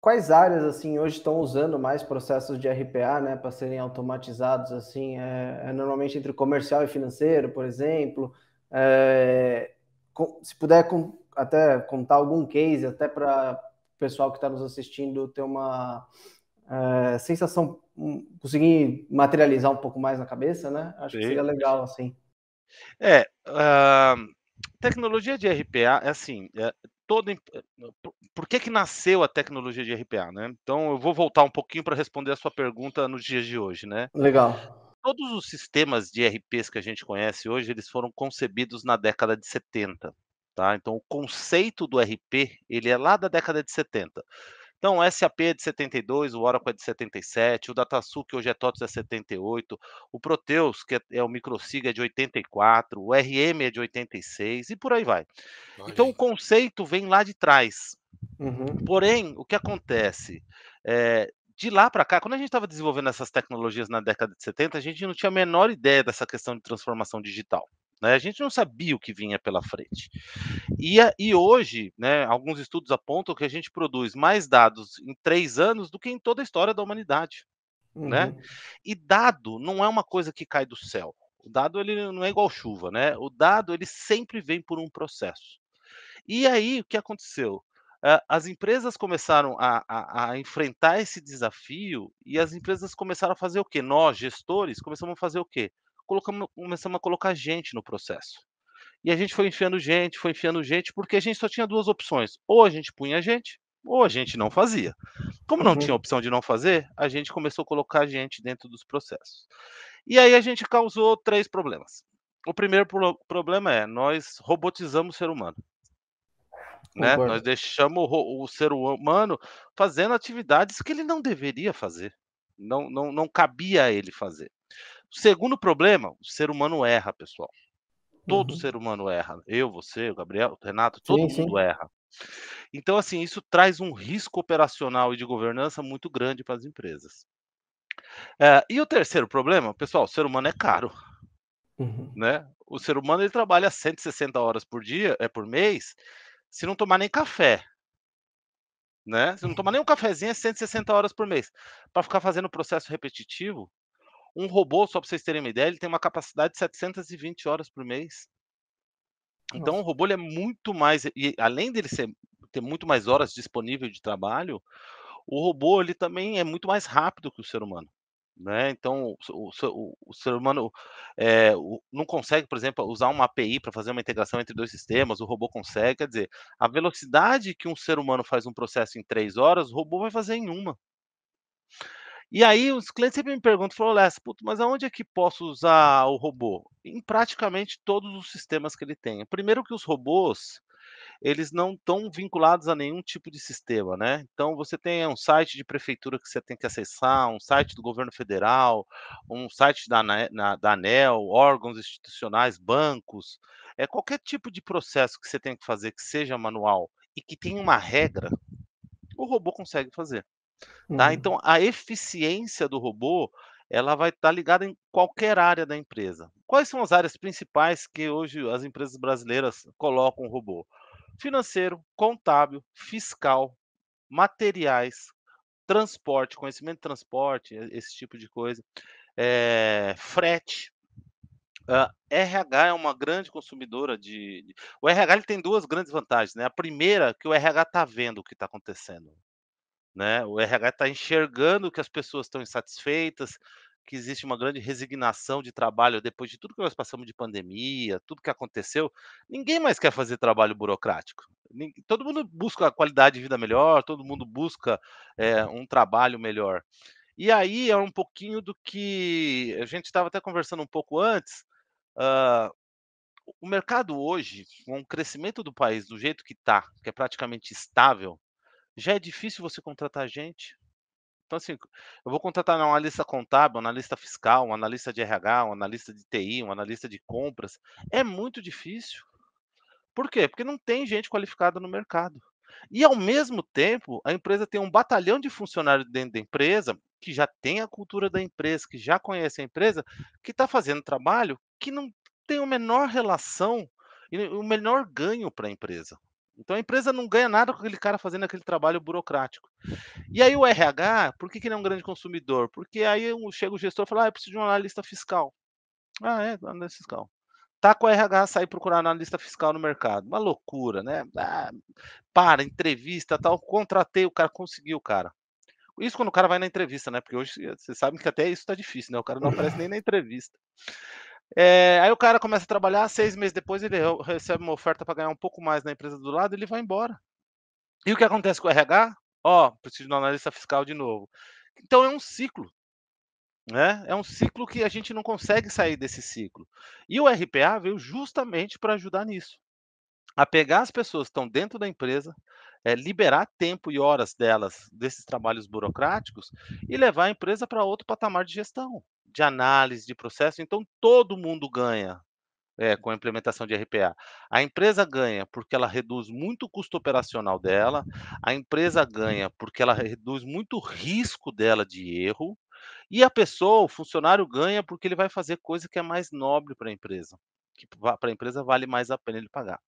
quais áreas, assim, hoje estão usando mais processos de RPA, né, para serem automatizados, assim, normalmente entre comercial e financeiro, por exemplo, se puder até contar algum case, até para o pessoal que está nos assistindo ter uma sensação, conseguir materializar um pouco mais na cabeça, né, acho que seria Sim. legal, assim. Tecnologia de RPA é assim, toda em por que que nasceu a tecnologia de RPA, né. Então eu vou voltar um pouquinho para responder a sua pergunta nos dias de hoje, né. Legal. Todos os sistemas de ERPs que a gente conhece hoje, eles foram concebidos na década de 70, tá. Então o conceito do RP, ele é lá da década de 70. Então o SAP é de 72, o Oracle é de 77, o DataSul, que hoje é TOTVS, é 78, o Proteus, que é o Microsig, é de 84, o RM é de 86 e por aí vai. Olha Então o aí. conceito vem lá de trás. Uhum, Porém, o que acontece, de lá para cá, quando a gente estava desenvolvendo essas tecnologias na década de 70, a gente não tinha a menor ideia dessa questão de transformação digital, né, a gente não sabia o que vinha pela frente. E hoje, né, alguns estudos apontam que a gente produz mais dados em 3 anos do que em toda a história da humanidade, né. uhum, E dado não é uma coisa que cai do céu, o dado ele não é igual chuva, né, o dado ele sempre vem por um processo. E aí, o que aconteceu? As empresas começaram a enfrentar esse desafio e as empresas começaram a fazer o quê? Nós, gestores, começamos a fazer o quê? Começamos a colocar gente no processo. E a gente foi enfiando gente, porque a gente só tinha 2 opções: ou a gente punha gente, ou a gente não fazia. Como não tinha uhum. opção de não fazer, a gente começou a colocar gente dentro dos processos. E aí a gente causou 3 problemas. O primeiro problema é, nós robotizamos o ser humano. Né, nós Concordo. deixamos o ser humano fazendo atividades que ele não deveria fazer, não cabia a ele fazer. O segundo problema, o ser humano erra, pessoal, todo Uhum. ser humano erra, eu, você, o Gabriel, o Renato, todo Sim, mundo sim. erra. Então, assim, isso traz um risco operacional e de governança muito grande para as empresas. E o terceiro problema, pessoal, o ser humano é caro, Uhum. né, o ser humano ele trabalha 160 horas por dia, por mês, se não tomar nem café. Né, se não tomar nem um cafezinho é 160 horas por mês. Para ficar fazendo processo repetitivo, um robô, só para vocês terem uma ideia, ele tem uma capacidade de 720 horas por mês. Então o Nossa. robô ele é muito mais e além dele ter muito mais horas disponível de trabalho, o robô ele também é muito mais rápido que o ser humano, né, então o ser humano, não consegue, por exemplo, usar uma API para fazer uma integração entre 2 sistemas, o robô consegue, quer dizer, a velocidade que um ser humano faz um processo em 3 horas, o robô vai fazer em uma. E aí os clientes sempre me perguntam, falam: "Lessa, puta, mas aonde é que posso usar o robô?" Em praticamente todos os sistemas que ele tem. Primeiro que os robôs, eles não estão vinculados a nenhum tipo de sistema, né. Então você tem um site de prefeitura que você tem que acessar, um site do governo federal, um site da ANEEL, órgãos institucionais, bancos, qualquer tipo de processo que você tem que fazer que seja manual e que tenha uma regra, o robô consegue fazer. Tá, Uhum. então a eficiência do robô, ela vai estar ligada em qualquer área da empresa. Quais são as áreas principais que hoje as empresas brasileiras colocam o robô? Financeiro, contábil, fiscal, materiais, transporte, conhecimento de transporte, esse tipo de coisa, frete. RH é uma grande consumidora o RH ele tem 2 grandes vantagens, né, a primeira que o RH está vendo o que está acontecendo. Né, o RH está enxergando que as pessoas estão insatisfeitas, que existe uma grande resignação de trabalho depois de tudo que nós passamos de pandemia, tudo que aconteceu, ninguém mais quer fazer trabalho burocrático. Todo mundo busca a qualidade de vida melhor, todo mundo busca, um trabalho melhor. E aí é um pouquinho do que a gente estava até conversando um pouco antes, hã, o mercado hoje, com o crescimento do país do jeito que está, que é praticamente estável, já é difícil você contratar gente. Então, assim, eu vou contratar um analista contábil, um analista fiscal, um analista de RH, um analista de TI, um analista de compras. É muito difícil. Por quê? Porque não tem gente qualificada no mercado. E, ao mesmo tempo, a empresa tem um batalhão de funcionários dentro da empresa, que já tem a cultura da empresa, que já conhece a empresa, que está fazendo trabalho que não tem a menor relação e o menor ganho para a empresa. Então a empresa não ganha nada com aquele cara fazendo aquele trabalho burocrático. E aí o RH, por que que ele é um grande consumidor? Porque aí chega o gestor e fala: "Ah, eu preciso de um analista fiscal". "Ah, é? Analista fiscal". Tá com o RH, sai procurar analista fiscal no mercado. Uma loucura, né. Ah, para, entrevista, tal, contratei o cara, consegui o cara. Isso quando o cara vai na entrevista, né, porque hoje você sabe que até isso tá difícil, né, o cara não aparece nem na entrevista. Aí o cara começa a trabalhar, 6 meses depois ele recebe uma oferta para ganhar um pouco mais na empresa do lado, ele vai embora. E o que acontece com o RH? "Ó, preciso de um analista fiscal de novo". Então é um ciclo, né, é um ciclo que a gente não consegue sair desse ciclo. E o RPA veio justamente para ajudar nisso, a pegar as pessoas que estão dentro da empresa, liberar tempo e horas delas, desses trabalhos burocráticos, e levar a empresa para outro patamar de gestão, de análise, de processo, então todo mundo ganha. Com a implementação de RPA. A empresa ganha porque ela reduz muito o custo operacional dela, a empresa ganha porque ela reduz muito o risco dela de erro, e a pessoa, o funcionário ganha porque ele vai fazer coisa que é mais nobre para a empresa, que para a empresa vale mais a pena ele pagar.